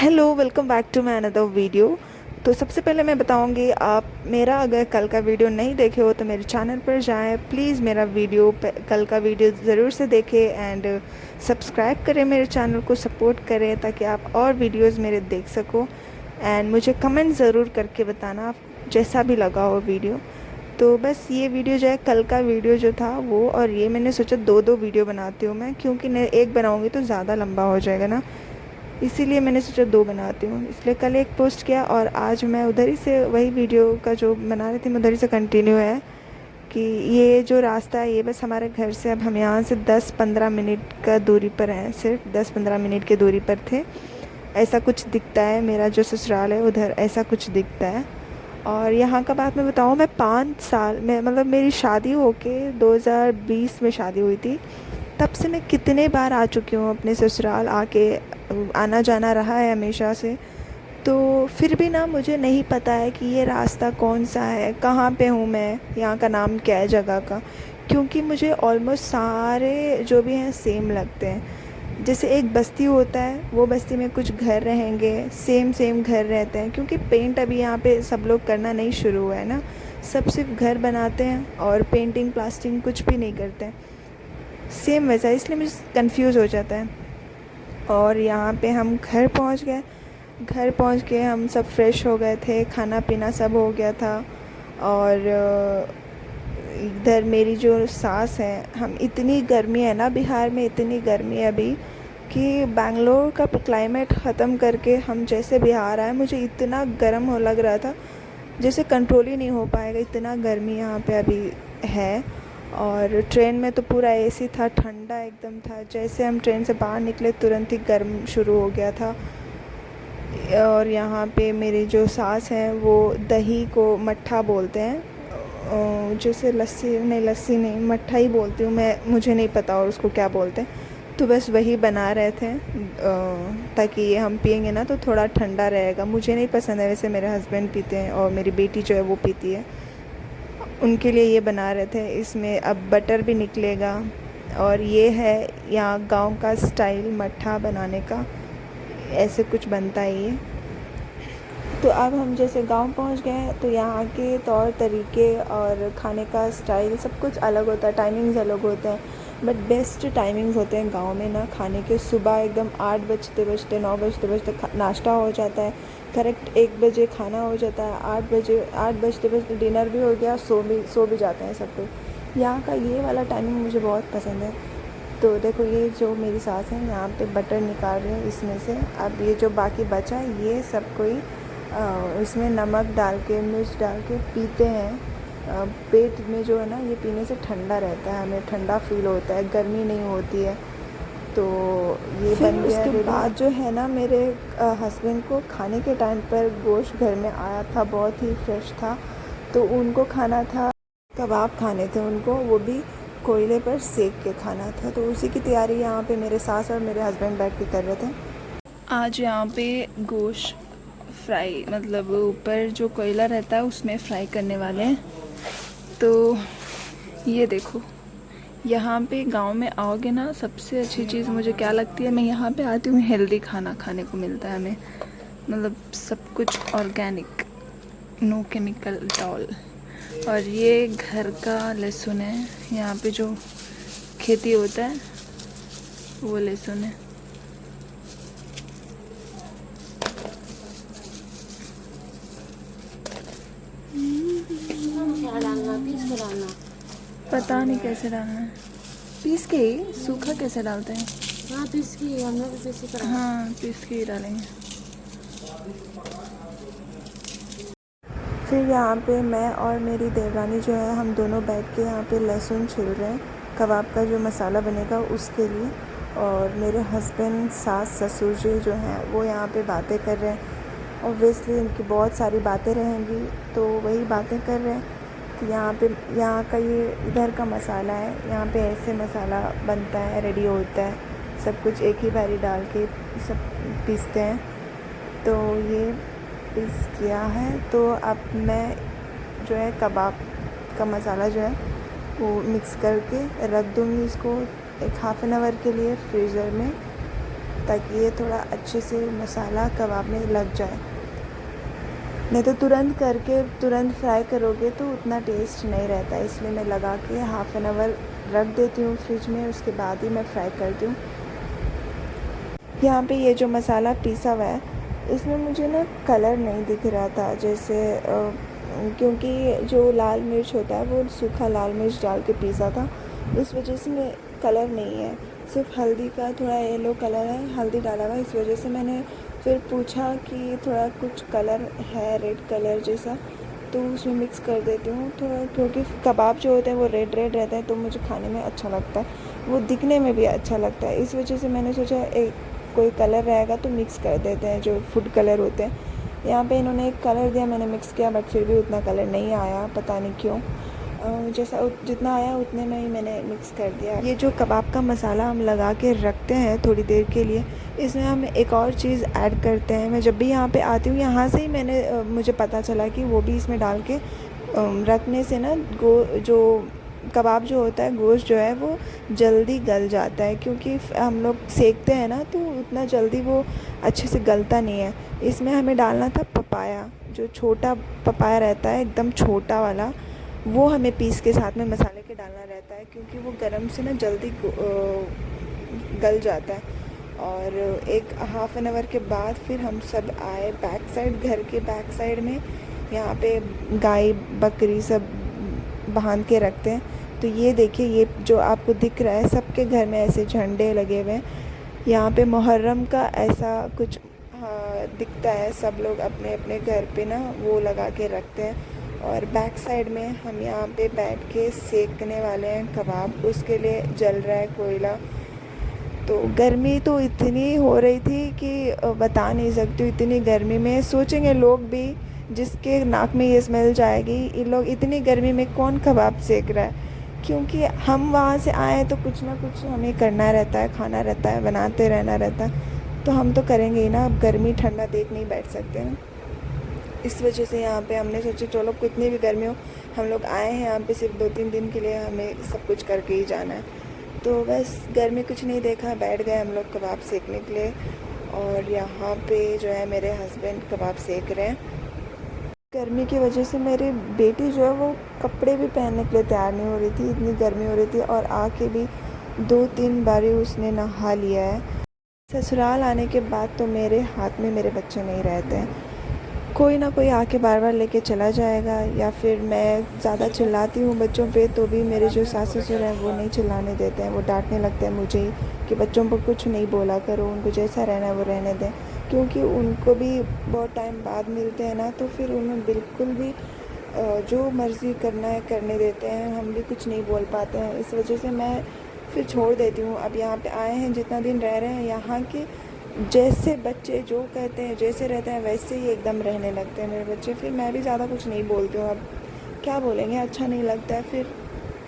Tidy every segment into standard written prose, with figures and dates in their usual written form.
Hello, welcome back to my another video. तो सबसे पहले मैं बताऊंगी, आप मेरा अगर कल का वीडियो नहीं देखे हो तो मेरे चैनल पर जाएं। प्लीज़ मेरा कल का वीडियो ज़रूर से देखें एंड सब्सक्राइब करें, मेरे चैनल को सपोर्ट करें ताकि आप और वीडियोस मेरे देख सको। एंड मुझे कमेंट ज़रूर करके बताना आप जैसा भी लगा हो वीडियो। तो बस ये वीडियो जो है, कल का वीडियो जो था वो, और ये मैंने सोचा दो दो वीडियो बनाती हूँ मैं, क्योंकि एक बनाऊँगी तो ज़्यादा लंबा हो जाएगा ना, इसीलिए मैंने सोचा दो बनाती हूँ। इसलिए कल एक पोस्ट किया और आज मैं उधर ही से वही वीडियो का जो बना रही थी मैं उधर ही से कंटिन्यू है कि ये जो रास्ता है ये बस हमारे घर से, अब हम यहाँ से 10-15 मिनट का दूरी पर हैं, सिर्फ 10-15 मिनट की दूरी पर थे। ऐसा कुछ दिखता है, मेरा जो ससुराल है उधर ऐसा कुछ दिखता है। और यहाँ का बात मैं बताऊँ, मैं 5 साल में, मतलब मेरी शादी होके 2020 में शादी हुई थी, तब से मैं कितने बार आ चुकी हूँ अपने ससुराल। आना जाना रहा है हमेशा से। तो फिर भी ना मुझे नहीं पता है कि ये रास्ता कौन सा है, कहाँ पे हूँ मैं, यहाँ का नाम क्या है जगह का, क्योंकि मुझे ऑलमोस्ट सारे जो भी हैं सेम लगते हैं। जैसे एक बस्ती होता है, वो बस्ती में कुछ घर रहेंगे, सेम सेम घर रहते हैं, क्योंकि पेंट अभी यहाँ पे सब लोग करना नहीं शुरू हुआ है ना। सब सिर्फ घर बनाते हैं और पेंटिंग प्लास्टिंग कुछ भी नहीं करते हैं सेम वैसा, इसलिए मुझे कंफ्यूज हो जाता है। और यहाँ पे हम घर पहुँच गए। घर पहुँच के हम सब फ्रेश हो गए थे, खाना पीना सब हो गया था। और इधर मेरी जो सास है, हम, इतनी गर्मी है ना बिहार में, इतनी गर्मी है अभी कि बैंगलोर का क्लाइमेट ख़त्म करके हम जैसे बिहार आए, मुझे इतना गर्म हो लग रहा था जैसे कंट्रोल ही नहीं हो पाएगा, इतना गर्मी यहाँ पे अभी है। और ट्रेन में तो पूरा एसी था, ठंडा एकदम था। जैसे हम ट्रेन से बाहर निकले तुरंत ही गर्म शुरू हो गया था। और यहाँ पे मेरी जो सास हैं वो दही को मट्ठा बोलते हैं, जैसे लस्सी नहीं, लस्सी नहीं, मट्ठा ही बोलती हूँ मैं, मुझे नहीं पता और उसको क्या बोलते हैं। तो बस वही बना रहे थे ताकि ये हम पियेंगे ना तो थोड़ा ठंडा रहेगा। मुझे नहीं पसंद है, वैसे मेरे हस्बैंड पीते हैं और मेरी बेटी जो है वो पीती है, उनके लिए ये बना रहे थे। इसमें अब बटर भी निकलेगा। और ये है यहाँ गांव का स्टाइल मट्ठा बनाने का, ऐसे कुछ बनता है ये। तो अब हम जैसे गांव पहुंच गए हैं, तो यहाँ के तौर तरीके और खाने का स्टाइल सब कुछ अलग होता है, टाइमिंग्स अलग होते हैं, बट बेस्ट टाइमिंग्स होते हैं गांव में ना खाने के। सुबह एकदम 8 बजते बजते 9 बजते बजते नाश्ता हो जाता है, करेक्ट 1 बजे खाना हो जाता है, 8 बजते बजते डिनर भी हो गया, सो भी जाते हैं सब कुछ। यहाँ का ये वाला टाइमिंग मुझे बहुत पसंद है। तो देखो, ये जो मेरी सास है यहाँ पे बटर निकाल रही है इसमें से। अब ये जो बाकी बचा है ये सब कोई इसमें नमक डाल के, मिर्च डाल के पीते हैं। पेट में जो है ना, ये पीने से ठंडा रहता है, हमें ठंडा फील होता है, गर्मी नहीं होती है। तो ये बन गया। उसके बाद जो है ना, मेरे हस्बैंड को खाने के टाइम पर गोश्त घर में आया था, बहुत ही फ्रेश था, तो उनको खाना था, कबाब खाने थे उनको, वो भी कोयले पर सेक के खाना था। तो उसी की तैयारी यहाँ पे मेरे सास और मेरे हस्बैंड बैठ के कर रहे थे। आज यहाँ पे गोश्त फ्राई, मतलब ऊपर जो कोयला रहता है उसमें फ्राई करने वाले हैं। तो ये देखो, यहाँ पे गांव में आओगे ना, सबसे अच्छी चीज़ मुझे क्या लगती है, मैं यहाँ पे आती हूँ, हेल्दी खाना खाने को मिलता है हमें, मतलब सब कुछ organic, no chemical at all. और ये घर का लहसुन है, यहाँ पे जो खेती होता है वो लहसुन है। पता नहीं कैसे डालना है, पीस के ही, सूखा कैसे डालते हैं? हाँ पीस की, हमने भी पीस की करा। हाँ, पीस के ही डालेंगे। फिर यहाँ पे मैं और मेरी देवरानी जो है, हम दोनों बैठ के यहाँ पे लहसुन छील रहे हैं कबाब का जो मसाला बनेगा उसके लिए। और मेरे हस्बैंड, सास, ससुर जी जो हैं वो यहाँ पे बातें कर रहे हैं। ऑब्वियसली इनकी बहुत सारी बातें रहेंगी, तो वही बातें कर रहे हैं। तो यहाँ का ये इधर का मसाला है, यहाँ पे ऐसे मसाला बनता है, रेडी होता है, सब कुछ एक ही बारी डाल के सब पीसते हैं। तो ये पीस किया है, तो अब मैं जो है कबाब का मसाला जो है वो मिक्स करके रख दूँगी इसको एक हाफ़ एन आवर के लिए फ्रीज़र में, ताकि ये थोड़ा अच्छे से मसाला कबाब में लग जाए। नहीं तो तुरंत करके तुरंत फ्राई करोगे तो उतना टेस्ट नहीं रहता, इसलिए मैं लगा के हाफ़ एन आवर रख देती हूँ फ्रिज में, उसके बाद ही मैं फ्राई करती हूँ। यहाँ पे ये जो मसाला पीसा हुआ है इसमें मुझे ना कलर नहीं दिख रहा था, जैसे क्योंकि जो लाल मिर्च होता है वो सूखा लाल मिर्च डाल के पीसा था, इस वजह से मैं कलर नहीं है, सिर्फ हल्दी का थोड़ा येलो कलर है, हल्दी डाला हुआ। इस वजह से मैंने फिर पूछा कि थोड़ा कुछ कलर है रेड कलर जैसा, तो उसमें मिक्स कर देती हूँ थोड़ा, क्योंकि कबाब जो होते हैं वो रेड रेड रहते हैं तो मुझे खाने में अच्छा लगता है, वो दिखने में भी अच्छा लगता है। इस वजह से मैंने सोचा एक कोई कलर रहेगा तो मिक्स कर देते हैं, जो फूड कलर होते हैं। यहाँ पे इन्होंने एक कलर दिया, मैंने मिक्स किया, बट फिर भी उतना कलर नहीं आया, पता नहीं क्यों। जैसा जितना आया उतने में ही मैंने मिक्स कर दिया। ये जो कबाब का मसाला हम लगा के रखते हैं थोड़ी देर के लिए, इसमें हम एक और चीज़ ऐड करते हैं। मैं जब भी यहाँ पे आती हूँ यहाँ से ही मुझे पता चला कि वो भी इसमें डाल के रखने से ना जो कबाब जो होता है, गोश्त जो है वो जल्दी गल जाता है, क्योंकि हम लोग सेकते हैं ना तो उतना जल्दी वो अच्छे से गलता नहीं है। इसमें हमें डालना था पपाया, जो छोटा पपाया रहता है एकदम छोटा वाला, वो हमें पीस के साथ में मसाले के डालना रहता है, क्योंकि वो गरम से ना जल्दी गल जाता है। और एक हाफ़ एन आवर के बाद फिर हम सब आए बैक साइड, घर के बैक साइड में यहाँ पे गाय बकरी सब बांध के रखते हैं। तो ये देखिए, ये जो आपको दिख रहा है सबके घर में ऐसे झंडे लगे हुए हैं। यहाँ पे मुहर्रम का ऐसा कुछ दिखता है, सब लोग अपने अपने घर पे ना वो लगा के रखते हैं। और बैक साइड में हम यहाँ पे बैठ के सेकने वाले हैं कबाब, उसके लिए जल रहा है कोयला। तो गर्मी तो इतनी हो रही थी कि बता नहीं सकती हूँ, इतनी गर्मी में सोचेंगे लोग भी जिसके नाक में ये स्मेल जाएगी, ये लोग इतनी गर्मी में कौन कबाब सेक रहा है। क्योंकि हम वहाँ से आए तो कुछ ना कुछ हमें करना रहता है, खाना रहता है, बनाते रहना रहता है, तो हम तो करेंगे ही ना। अब गर्मी ठंडा देख नहीं बैठ सकते ना, इस वजह से यहाँ पे हमने सोचा चलो कितनी भी गर्मी हो, हम लोग आए हैं यहाँ पे सिर्फ 2-3 दिन के लिए, हमें सब कुछ करके ही जाना है। तो बस गर्मी कुछ नहीं देखा, बैठ गए हम लोग कबाब सेकने के लिए। और यहाँ पे जो है मेरे हस्बैंड कबाब सेक रहे हैं। गर्मी की वजह से मेरी बेटी जो है वो कपड़े भी पहनने के लिए तैयार नहीं हो रही थी, इतनी गर्मी हो रही थी। और आके भी 2-3 बारी उसने नहा लिया है। ससुराल आने के बाद तो मेरे हाथ में मेरे बच्चे नहीं रहते हैं, कोई ना कोई आके बार बार लेके चला जाएगा, या फिर मैं ज़्यादा चिल्लाती हूँ बच्चों पे तो भी मेरे जो सास ससुर हैं वो नहीं चिल्लाने देते हैं, वो डांटने लगते हैं मुझे ही कि बच्चों पर कुछ नहीं बोला करो, उनको जैसा रहना है वो रहने दें। क्योंकि उनको भी बहुत टाइम बाद मिलते हैं ना, तो फिर उन्हें बिल्कुल भी जो मर्ज़ी करना है करने देते हैं, हम भी कुछ नहीं बोल पाते हैं। इस वजह से मैं फिर छोड़ देती हूँ। अब यहाँ पे आए हैं, जितना दिन रह रहे हैं यहाँ के जैसे बच्चे जो कहते हैं जैसे रहते हैं वैसे ही एकदम रहने लगते हैं मेरे बच्चे। फिर मैं भी ज़्यादा कुछ नहीं बोलती हूँ, अब क्या बोलेंगे, अच्छा नहीं लगता है फिर,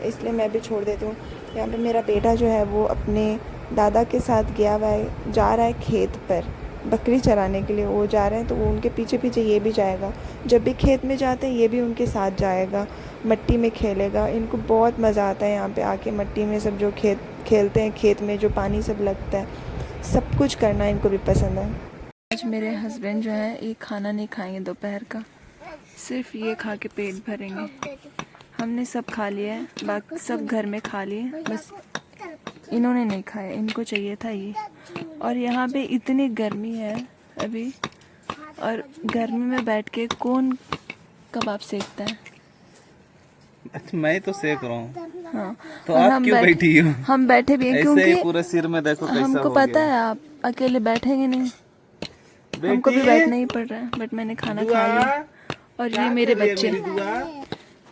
इसलिए मैं भी छोड़ देती हूँ। यहाँ पे मेरा बेटा जो है वो अपने दादा के साथ गया हुआ है, जा रहा है खेत पर बकरी चराने के लिए, वो जा रहे हैं तो वो उनके पीछे पीछे ये भी जाएगा। जब भी खेत में जाते हैं ये भी उनके साथ जाएगा, मट्टी में खेलेगा। इनको बहुत मज़ा आता है यहाँ पे आके, मट्टी में सब जो खेलते हैं, खेत में जो पानी सब लगता है, सब कुछ करना इनको भी पसंद है। आज मेरे हस्बैंड जो है ये खाना नहीं खाएंगे दोपहर का, सिर्फ ये खा के पेट भरेंगे। हमने सब खा लिया है, बाकी सब घर में खा लिए, बस इन्होंने नहीं खाया, इनको चाहिए था ये। और यहाँ पे इतनी गर्मी है अभी, और गर्मी में बैठ के कौन कबाब सेकता है। अच्छा, मैं तो सेक रहा हूँ। हाँ, तो आप क्यों बैठी हो? हम बैठे भी हैं ऐसे क्योंकि ही पूरे सिर में देखो कैसा हमको हो पता गया। है आप अकेले बैठेंगे नहीं, हमको भी बैठना ही पड़ रहा है। बट मैंने खाना खा लिया। और ये मेरे बच्चे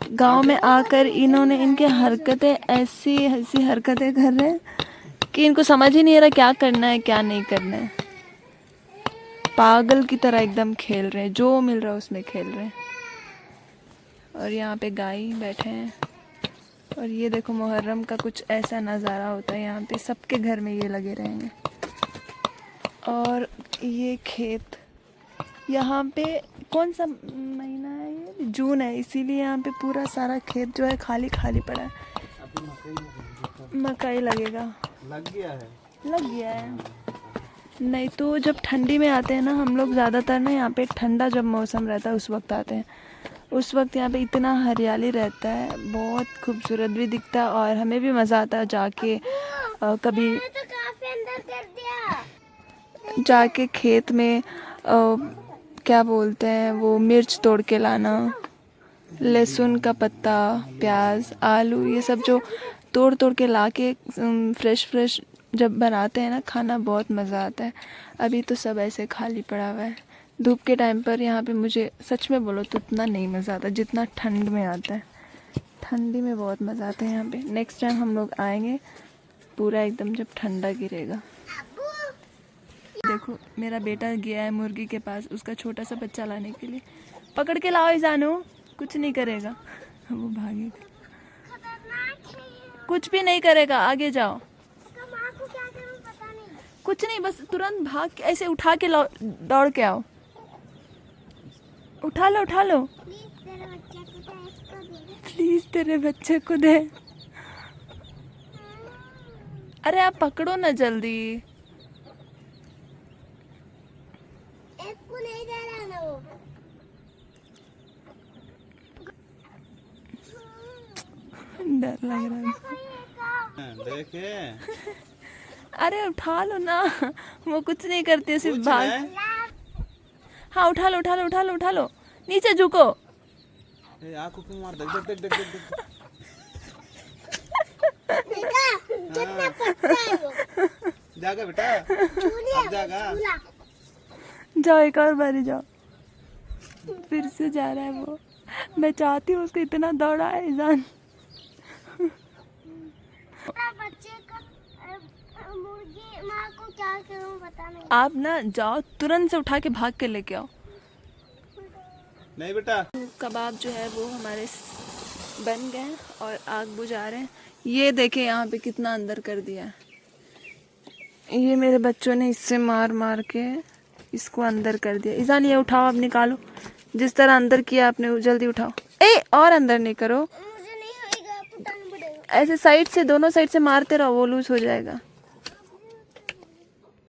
गांव में आकर इन्होंने इनके हरकतें ऐसी हरकतें कर रहे हैं कि इनको समझ ही नहीं आ रहा क्या करना है क्या नहीं करना है। पागल की तरह एकदम खेल रहे हैं, जो मिल रहा है उसमें खेल रहे हैं। और यहाँ पे गाय बैठे हैं। और ये देखो मुहर्रम का कुछ ऐसा नज़ारा होता है यहाँ पे, सबके घर में ये लगे रहेंगे। और ये खेत, यहाँ पे कौन सा महीना है ये? जून है, इसीलिए यहाँ पे पूरा सारा खेत जो है खाली खाली पड़ा है। मकई लगेगा, लग गया है। लग गया है। नहीं तो जब ठंडी में आते हैं ना हम लोग ज़्यादातर ना यहाँ पे ठंडा जब मौसम रहता है उस वक्त आते हैं। उस वक्त यहाँ पे इतना हरियाली रहता है, बहुत खूबसूरत भी दिखता है और हमें भी मज़ा आता है जाके कभी तो काफी अंदर कर दिया। जाके खेत में क्या बोलते हैं वो मिर्च तोड़ के लाना, लहसुन का पत्ता, प्याज, आलू, ये सब जो तोड़ तोड़ के ला के फ्रेश फ्रेश जब बनाते हैं ना खाना, बहुत मज़ा आता है। अभी तो सब ऐसे खाली पड़ा हुआ है। धूप के टाइम पर यहाँ पे मुझे सच में बोलो तो उतना नहीं मज़ा आता जितना ठंड में आता है। ठंडी में बहुत मज़ा आता है यहाँ पे। नेक्स्ट टाइम हम लोग आएंगे पूरा एकदम जब ठंडा गिरेगा। देखो मेरा बेटा गया है मुर्गी के पास उसका छोटा सा बच्चा लाने के लिए। पकड़ के लाओ ईजानो, कुछ नहीं करेगा, वो भागेगा, कुछ भी नहीं करेगा, आगे जाओ। कुछ नहीं, बस तुरंत भाग के ऐसे उठा के लाओ, दौड़ के आओ, उठा लो उठा लो, प्लीज तेरे बच्चे को दे। अरे आप पकड़ो ना जल्दी। एक को नहीं दे रहा ना वो। डर लग रहा है। देखे अरे उठा लो ना, वो कुछ नहीं करती, सिर्फ भाग। हाँ उठा लो उठा लो उठा लो उठा लो, नीचे झुको। आंखों को मार, देख देख देख देख देख। कितना पतला है वो। जागा बेटा, अब जागा। जाओ एक और बारी जाओ। फिर से जा रहा है वो। मैं चाहती हूँ उसको इतना दौड़ा है ईजान। बच्चे को मुर्गी माँ को क्या करूँ पता नहीं। आप ना जाओ तुरंत से उठा के भाग के लेके आओ। नहीं बेटा, कबाब जो है वो हमारे बन गए हैं और आग बुझा रहे हैं। ये देखें यहाँ पे कितना अंदर कर दिया है। ये मेरे बच्चों ने इससे मार मार के इसको अंदर कर दिया। ईजान ये उठाओ, अब निकालो। जिस तरह अंदर किया आपने जल्दी उठाओ। ए और अंदर नहीं करो, मुझे नहीं होएगा, पता नहीं पड़ेगा। ऐसे साइड से, दोनों साइड से मारते रहो, वो लूज हो जाएगा।